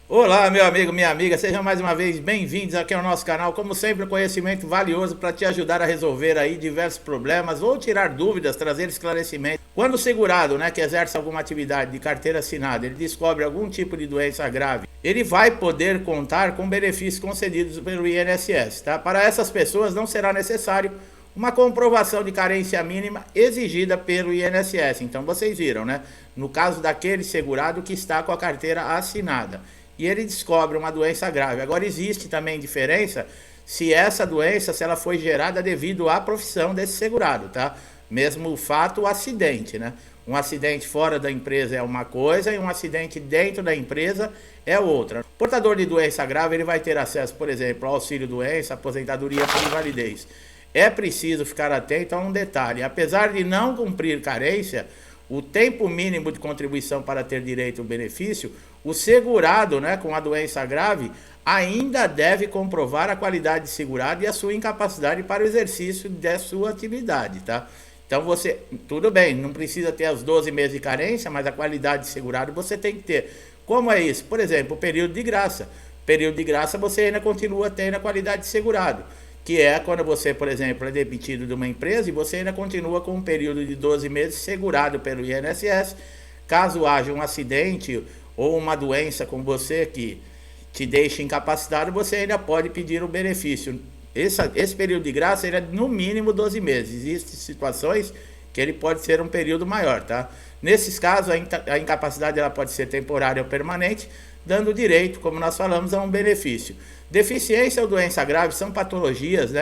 Olá, meu amigo, minha amiga, sejam mais uma vez bem-vindos aqui ao nosso canal. Como sempre, um conhecimento valioso para te ajudar a resolver aí diversos problemas ou tirar dúvidas, trazer esclarecimento. Quando o segurado, que exerce alguma atividade de carteira assinada, ele descobre algum tipo de doença grave, ele vai poder contar com benefícios concedidos pelo INSS, tá? Para essas pessoas não será necessário uma comprovação de carência mínima exigida pelo INSS. Então vocês viram, né? No caso daquele segurado que está com a carteira assinada e ele descobre uma doença grave. Agora existe também diferença se essa doença, se ela foi gerada devido à profissão desse segurado, tá? Mesmo o fato, o acidente, né? Um acidente fora da empresa é uma coisa e um acidente dentro da empresa é outra. O portador de doença grave, ele vai ter acesso, por exemplo, ao auxílio-doença, aposentadoria por invalidez. É preciso ficar atento a um detalhe. Apesar de não cumprir carência, o tempo mínimo de contribuição para ter direito ao benefício, o segurado, com a doença grave ainda deve comprovar a qualidade de segurado e a sua incapacidade para o exercício da sua atividade, tá? Então você, tudo bem, não precisa ter os 12 meses de carência, mas a qualidade de segurado você tem que ter. Como é isso? Por exemplo, o período de graça. Período de graça você ainda continua tendo a qualidade de segurado, que é quando você, por exemplo, é demitido de uma empresa e você ainda continua com um período de 12 meses segurado pelo INSS. Caso haja um acidente ou uma doença com você que te deixe incapacitado, você ainda pode pedir o benefício. Esse período de graça ele é no mínimo 12 meses. Existem situações que ele pode ser um período maior, tá? Nesses casos, a incapacidade ela pode ser temporária ou permanente, dando direito, como nós falamos, a um benefício. Deficiência ou doença grave são patologias,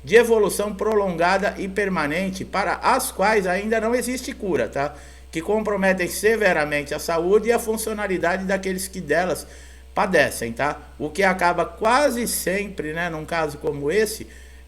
de evolução prolongada e permanente, para as quais ainda não existe cura, tá? Que comprometem severamente a saúde e a funcionalidade daqueles que delas padecem, tá? O que acaba quase sempre, num caso como esse,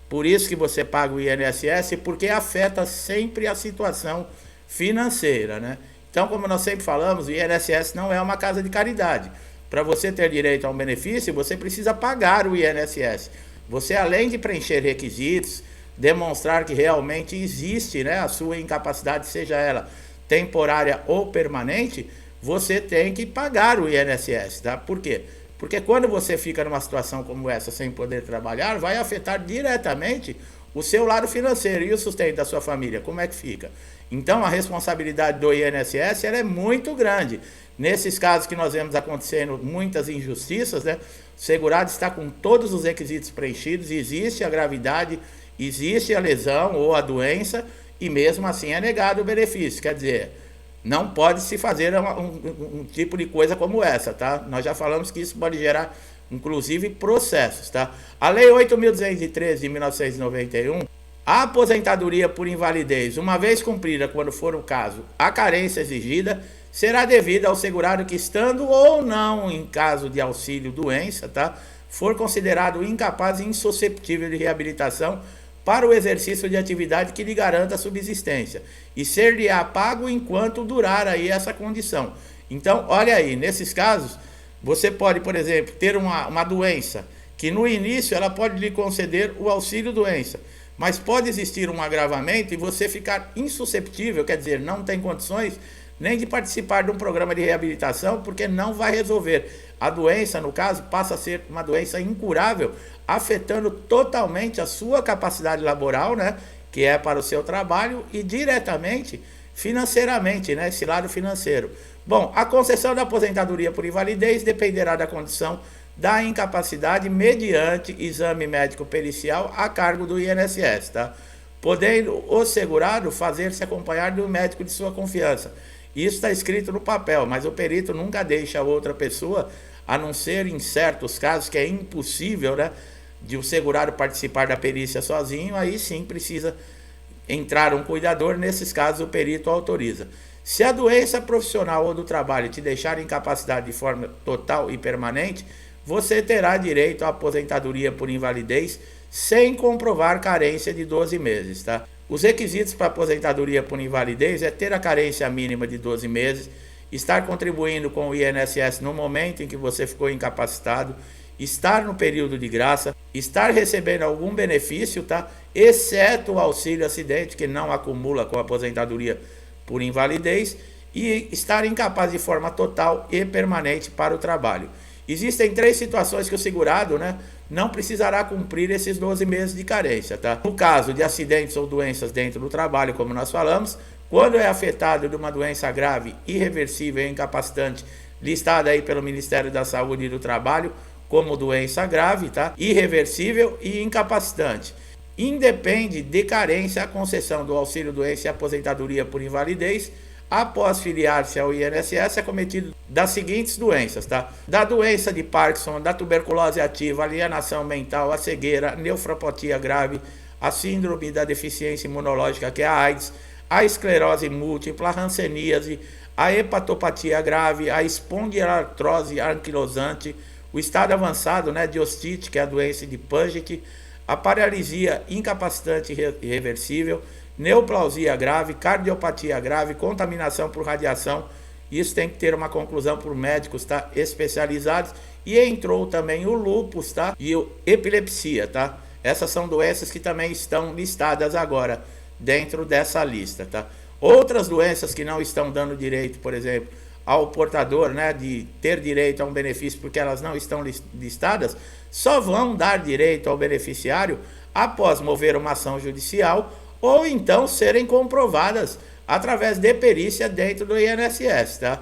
por isso que você paga o INSS, porque afeta sempre a situação financeira, né? Então, como nós sempre falamos, o INSS não é uma casa de caridade. Para você ter direito a um benefício, você precisa pagar o INSS. Você, além de preencher requisitos, demonstrar que realmente existe, a sua incapacidade, seja ela temporária ou permanente, você tem que pagar o INSS, tá? Por quê? Porque quando você fica numa situação como essa sem poder trabalhar, vai afetar diretamente o seu lado financeiro e o sustento da sua família. Como é que fica? Então a responsabilidade do INSS ela é muito grande. Nesses casos que nós vemos acontecendo muitas injustiças, o segurado está com todos os requisitos preenchidos, existe a gravidade, existe a lesão ou a doença e mesmo assim é negado o benefício. Quer dizer, não pode se fazer um tipo de coisa como essa, tá? Nós já falamos que isso pode gerar, inclusive, processos, tá? A Lei 8.213 de 1991, a aposentadoria por invalidez, uma vez cumprida, quando for o caso, a carência exigida, será devida ao segurado que, estando ou não em caso de auxílio-doença, tá? For considerado incapaz e insusceptível de reabilitação para o exercício de atividade que lhe garanta a subsistência e ser-lhe-á pago enquanto durar aí essa condição. Então, olha aí, nesses casos, você pode, por exemplo, ter uma doença que no início ela pode lhe conceder o auxílio-doença, mas pode existir um agravamento e você ficar insusceptível, quer dizer, não tem condições nem de participar de um programa de reabilitação, porque não vai resolver. A doença, no caso, passa a ser uma doença incurável, afetando totalmente a sua capacidade laboral, que é para o seu trabalho, e diretamente financeiramente, esse lado financeiro. Bom, a concessão da aposentadoria por invalidez dependerá da condição da incapacidade mediante exame médico pericial a cargo do INSS, tá? Podendo o segurado fazer-se acompanhar de um médico de sua confiança. Isso está escrito no papel, mas o perito nunca deixa a outra pessoa, a não ser em certos casos que é impossível, de o segurado participar da perícia sozinho, aí sim precisa entrar um cuidador, nesses casos o perito autoriza. Se a doença profissional ou do trabalho te deixar incapacidade de forma total e permanente, você terá direito à aposentadoria por invalidez sem comprovar carência de 12 meses, tá? Os requisitos para aposentadoria por invalidez é ter a carência mínima de 12 meses, estar contribuindo com o INSS no momento em que você ficou incapacitado, estar no período de graça, estar recebendo algum benefício, tá? Exceto o auxílio acidente, que não acumula com a aposentadoria por invalidez, e estar incapaz de forma total e permanente para o trabalho. Existem 3 situações que o segurado, né, não precisará cumprir esses 12 meses de carência, tá? No caso de acidentes ou doenças dentro do trabalho, como nós falamos, quando é afetado de uma doença grave, irreversível e incapacitante, listada aí pelo Ministério da Saúde e do Trabalho como doença grave, tá? Irreversível e incapacitante. Independe de carência a concessão do auxílio doença e aposentadoria por invalidez após filiar-se ao INSS acometido das seguintes doenças, tá? Da doença de Parkinson, da tuberculose ativa, alienação mental, a cegueira, nefropatia grave, a síndrome da deficiência imunológica, que é a AIDS, a esclerose múltipla, a hanseníase, a hepatopatia grave, a espondilartrose anquilosante, o estado avançado, né, de ostite, que é a doença de Paget, a paralisia incapacitante irreversível, neoplausia grave, cardiopatia grave, contaminação por radiação. Isso tem que ter uma conclusão por médicos, tá, especializados. E entrou também o lúpus, tá, e a epilepsia, tá. Essas são doenças que também estão listadas agora dentro dessa lista, tá. Outras doenças que não estão dando direito, por exemplo, ao portador, né, de ter direito a um benefício porque elas não estão listadas, só vão dar direito ao beneficiário após mover uma ação judicial ou então serem comprovadas através de perícia dentro do INSS, tá?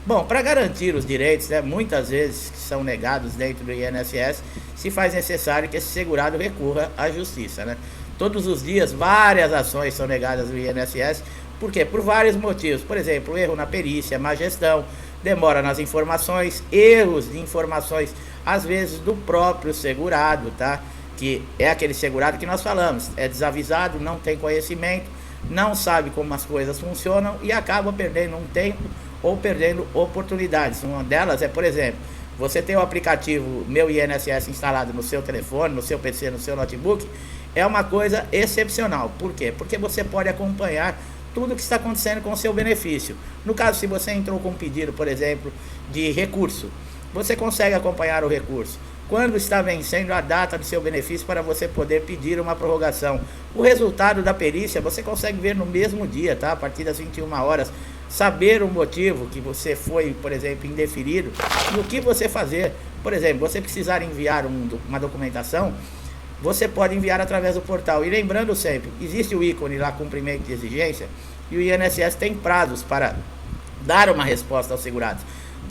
Bom, para garantir os direitos, né, muitas vezes que são negados dentro do INSS, se faz necessário que esse segurado recorra à justiça, né? Todos os dias, várias ações são negadas no INSS. Por quê? Por vários motivos. Por exemplo, erro na perícia, má gestão, demora nas informações, erros de informações, às vezes do próprio segurado, tá? Que é aquele segurado que nós falamos, é desavisado, não tem conhecimento, não sabe como as coisas funcionam e acaba perdendo um tempo ou perdendo oportunidades. Uma delas é, por exemplo, você tem o aplicativo Meu INSS instalado no seu telefone, no seu PC, no seu notebook, é uma coisa excepcional. Por quê? Porque você pode acompanhar tudo o que está acontecendo com o seu benefício. No caso, se você entrou com um pedido, por exemplo, de recurso, você consegue acompanhar o recurso. Quando está vencendo a data do seu benefício para você poder pedir uma prorrogação. O resultado da perícia você consegue ver no mesmo dia, tá? A partir das 21 horas. Saber o motivo que você foi, por exemplo, indeferido e o que você fazer. Por exemplo, você precisar enviar uma documentação, você pode enviar através do portal. E lembrando sempre, existe o ícone lá, cumprimento de exigência, e o INSS tem prazos para dar uma resposta aos segurados.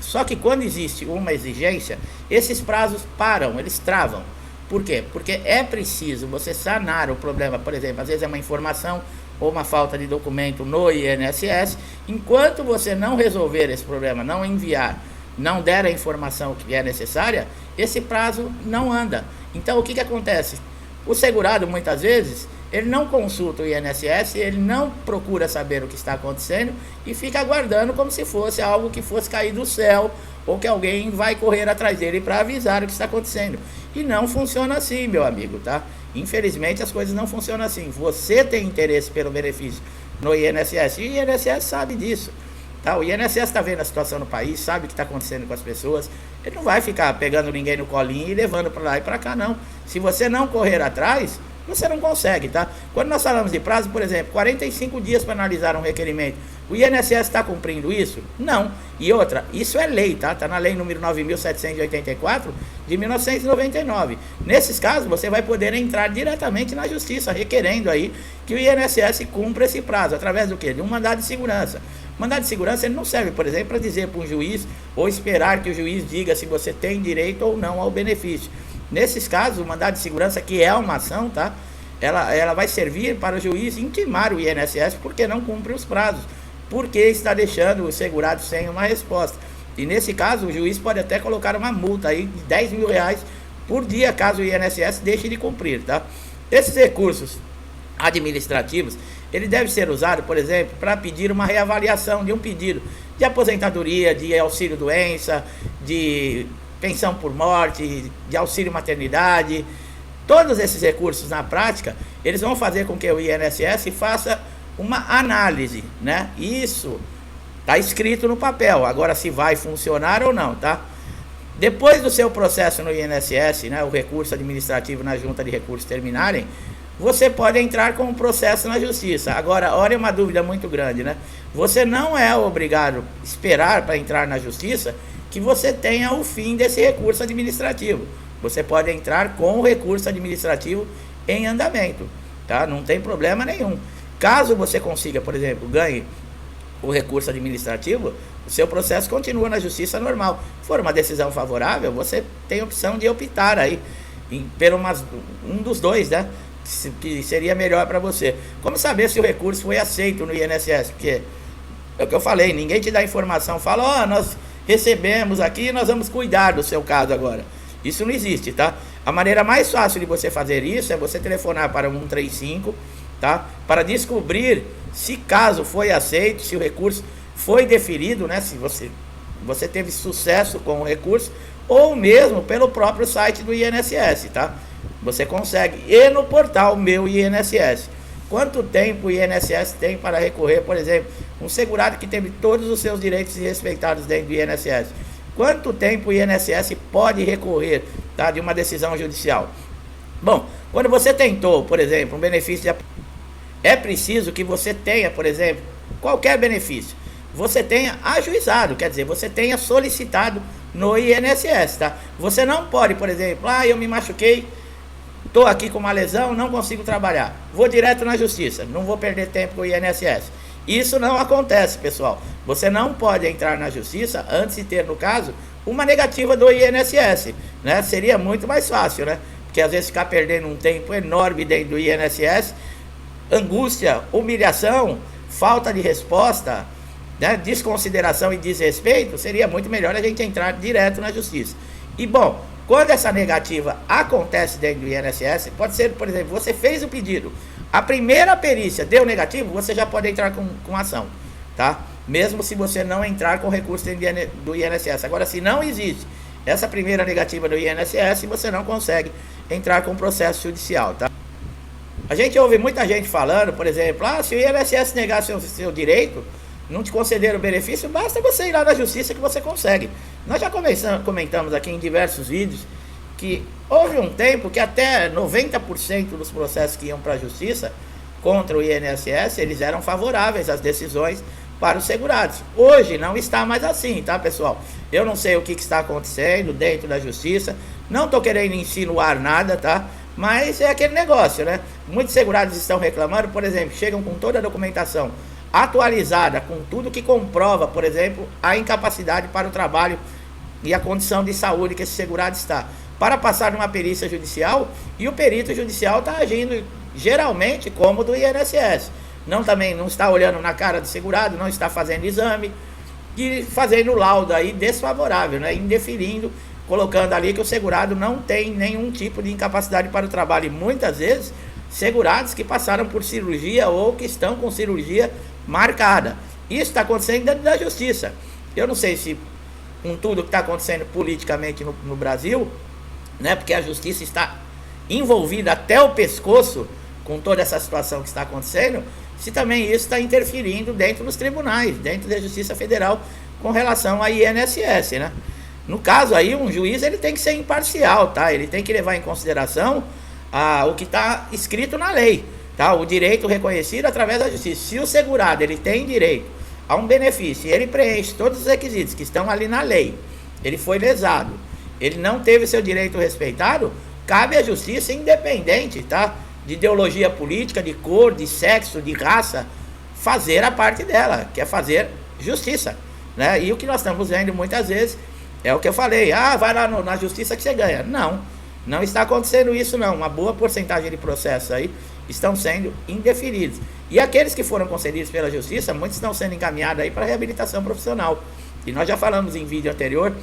Só que quando existe uma exigência, esses prazos param, eles travam. Por quê? Porque é preciso você sanar o problema. Por exemplo, às vezes é uma informação ou uma falta de documento no INSS. Enquanto você não resolver esse problema, não enviar, não der a informação que é necessária, esse prazo não anda. Então o que acontece? O segurado muitas vezes ele não consulta o INSS, ele não procura saber o que está acontecendo e fica aguardando como se fosse algo que fosse cair do céu ou que alguém vai correr atrás dele para avisar o que está acontecendo. E não funciona assim, meu amigo, tá? Infelizmente as coisas não funcionam assim. Você tem interesse pelo benefício no INSS e o INSS sabe disso. Tá? O INSS está vendo a situação no país, sabe o que está acontecendo com as pessoas. Ele não vai ficar pegando ninguém no colinho e levando para lá e para cá, não. Se você não correr atrás, você não consegue, tá? Quando nós falamos de prazo, por exemplo, 45 dias para analisar um requerimento, o INSS está cumprindo isso? Não. E outra, isso é lei, tá? Está na lei número 9.784 de 1999. Nesses casos, você vai poder entrar diretamente na justiça, requerendo aí que o INSS cumpra esse prazo. Através do quê? De um mandado de segurança. O mandado de segurança ele não serve, por exemplo, para dizer para um juiz ou esperar que o juiz diga se você tem direito ou não ao benefício. Nesses casos, o mandado de segurança, que é uma ação, tá? Ela vai servir para o juiz intimar o INSS porque não cumpre os prazos, porque está deixando o segurado sem uma resposta. E nesse caso, o juiz pode até colocar uma multa aí de R$10 mil por dia, caso o INSS deixe de cumprir, tá? Esses recursos administrativos, ele deve ser usado, por exemplo, para pedir uma reavaliação de um pedido de aposentadoria, de auxílio-doença, de pensão por morte, de auxílio maternidade. Todos esses recursos, na prática, eles vão fazer com que o INSS faça uma análise, né? Isso está escrito no papel. Agora, se vai funcionar ou não, tá? Depois do seu processo no INSS, né, o recurso administrativo na junta de recursos terminarem, você pode entrar com um processo na justiça. Agora, olha uma dúvida muito grande, né? Você não é obrigado a esperar para entrar na justiça que você tenha o fim desse recurso administrativo. Você pode entrar com o recurso administrativo em andamento, tá? Não tem problema nenhum. Caso você consiga, por exemplo, ganhe o recurso administrativo, o seu processo continua na justiça normal. Se for uma decisão favorável, você tem a opção de optar aí pelo um dos dois, né? Que seria melhor para você. Como saber se o recurso foi aceito no INSS? Porque é o que eu falei, ninguém te dá informação, fala, ó, nós recebemos aqui, nós vamos cuidar do seu caso agora. Isso não existe, tá? A maneira mais fácil de você fazer isso é você telefonar para 135, tá? Para descobrir se caso foi aceito, se o recurso foi deferido, né? Se você teve sucesso com o recurso, ou mesmo pelo próprio site do INSS, tá? Você consegue. E no portal Meu INSS. Quanto tempo o INSS tem para recorrer, por exemplo, um segurado que teve todos os seus direitos respeitados dentro do INSS? Quanto tempo o INSS pode recorrer, tá, de uma decisão judicial? Bom, quando você tentou, por exemplo, um benefício é preciso que você tenha, por exemplo, qualquer benefício, você tenha ajuizado, quer dizer, você tenha solicitado no INSS, tá? Você não pode, por exemplo, eu me machuquei, estou aqui com uma lesão, não consigo trabalhar, vou direto na justiça, não vou perder tempo com o INSS. Isso não acontece, pessoal. Você não pode entrar na justiça antes de ter, no caso, uma negativa do INSS, né? Seria muito mais fácil, né? Porque às vezes ficar perdendo um tempo enorme dentro do INSS, angústia, humilhação, falta de resposta, né? Desconsideração e desrespeito, seria muito melhor a gente entrar direto na justiça. E bom, quando essa negativa acontece dentro do INSS, pode ser, por exemplo, você fez o pedido, a primeira perícia deu negativo, você já pode entrar com ação, tá? Mesmo se você não entrar com recurso do INSS. Agora, se não existe essa primeira negativa do INSS, você não consegue entrar com processo judicial, tá? A gente ouve muita gente falando, por exemplo, se o INSS negar seu direito, não te conceder o benefício, basta você ir lá na justiça que você consegue. Nós já comentamos aqui em diversos vídeos que houve um tempo que até 90% dos processos que iam para a justiça contra o INSS, eles eram favoráveis às decisões para os segurados. Hoje não está mais assim, tá, pessoal? Eu não sei o que está acontecendo dentro da justiça, não estou querendo insinuar nada, tá? Mas é aquele negócio, né? Muitos segurados estão reclamando, por exemplo, chegam com toda a documentação atualizada, com tudo que comprova, por exemplo, a incapacidade para o trabalho e a condição de saúde que esse segurado está, para passar numa perícia judicial, e o perito judicial está agindo geralmente como do INSS. Também não está olhando na cara do segurado, não está fazendo exame e fazendo laudo aí desfavorável, né? Indeferindo, colocando ali que o segurado não tem nenhum tipo de incapacidade para o trabalho. E muitas vezes, segurados que passaram por cirurgia ou que estão com cirurgia marcada. Isso está acontecendo dentro da justiça. Eu não sei se com tudo que está acontecendo politicamente no Brasil, né? Porque a justiça está envolvida até o pescoço com toda essa situação que está acontecendo, se também isso está interferindo dentro dos tribunais, dentro da Justiça Federal, com relação à INSS, né? No caso aí, um juiz ele tem que ser imparcial, tá? Ele tem que levar em consideração o que está escrito na lei, tá? O direito reconhecido através da justiça. Se o segurado ele tem direito a um benefício e ele preenche todos os requisitos que estão ali na lei, ele foi lesado, ele não teve seu direito respeitado, cabe à justiça independente, tá? De ideologia política, de cor, de sexo, de raça, fazer a parte dela, que é fazer justiça, né? E o que nós estamos vendo muitas vezes é o que eu falei, vai lá na justiça que você ganha. Não está acontecendo isso não, uma boa porcentagem de processos aí estão sendo indeferidos. E aqueles que foram concedidos pela justiça, muitos estão sendo encaminhados aí para reabilitação profissional. E nós já falamos em vídeo anterior,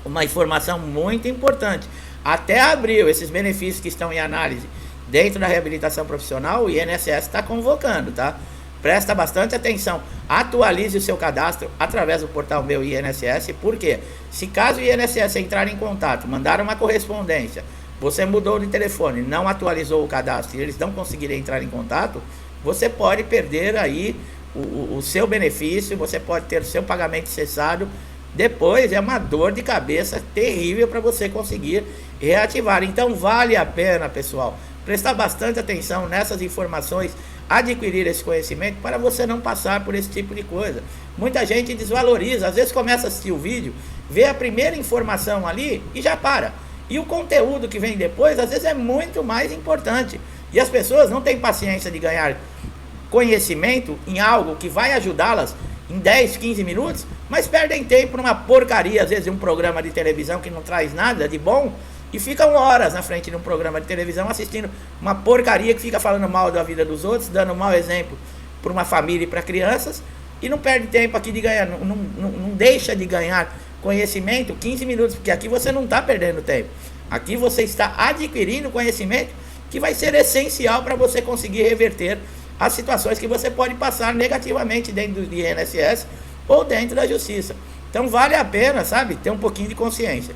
uma informação muito importante. Até abril, esses benefícios que estão em análise dentro da reabilitação profissional, o INSS está convocando, tá? Presta bastante atenção, atualize o seu cadastro através do portal Meu INSS, porque se caso o INSS entrar em contato, mandar uma correspondência, você mudou de telefone, não atualizou o cadastro e eles não conseguirem entrar em contato, você pode perder aí o seu benefício, você pode ter o seu pagamento cessado. Depois é uma dor de cabeça terrível para você conseguir reativar. Então vale a pena, pessoal, prestar bastante atenção nessas informações, adquirir esse conhecimento para você não passar por esse tipo de coisa. Muita gente desvaloriza, às vezes começa a assistir o vídeo vê a primeira informação ali e já para. E o conteúdo que vem depois, às vezes, é muito mais importante. E as pessoas não têm paciência de ganhar conhecimento em algo que vai ajudá-las em 10, 15 minutos, mas perdem tempo numa porcaria, às vezes, de um programa de televisão que não traz nada de bom, e ficam horas na frente de um programa de televisão assistindo uma porcaria que fica falando mal da vida dos outros, dando um mau exemplo para uma família e para crianças, e não perde tempo aqui de ganhar, não deixa de ganhar conhecimento 15 minutos, porque aqui você não está perdendo tempo. Aqui você está adquirindo conhecimento que vai ser essencial para você conseguir reverter as situações que você pode passar negativamente dentro do INSS ou dentro da justiça. Então vale a pena, sabe, ter um pouquinho de consciência.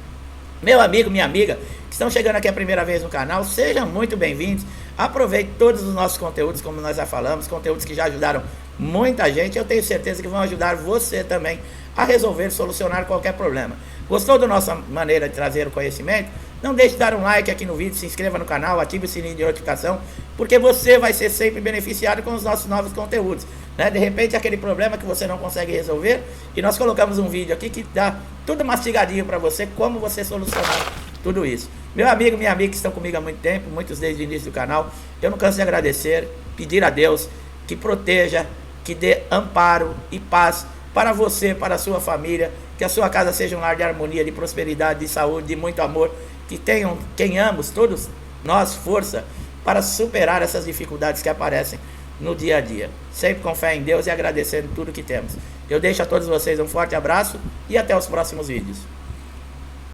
Meu amigo, minha amiga, que estão chegando aqui a primeira vez no canal, sejam muito bem-vindos. Aproveite todos os nossos conteúdos, como nós já falamos, conteúdos que já ajudaram muita gente. Eu tenho certeza que vão ajudar você também a resolver, solucionar qualquer problema. Gostou da nossa maneira de trazer o conhecimento? Não deixe de dar um like aqui no vídeo, se inscreva no canal, ative o sininho de notificação, porque você vai ser sempre beneficiado com os nossos novos conteúdos, né? De repente aquele problema que você não consegue resolver, e nós colocamos um vídeo aqui que dá tudo mastigadinho para você, como você solucionar tudo isso. Meu amigo, minha amiga que estão comigo há muito tempo, muitos desde o início do canal, eu não canso de agradecer, pedir a Deus que proteja, que dê amparo e paz para você, para a sua família, que a sua casa seja um lar de harmonia, de prosperidade, de saúde, de muito amor, que tenhamos todos nós força para superar essas dificuldades que aparecem no dia a dia. Sempre com fé em Deus e agradecendo tudo que temos. Eu deixo a todos vocês um forte abraço e até os próximos vídeos.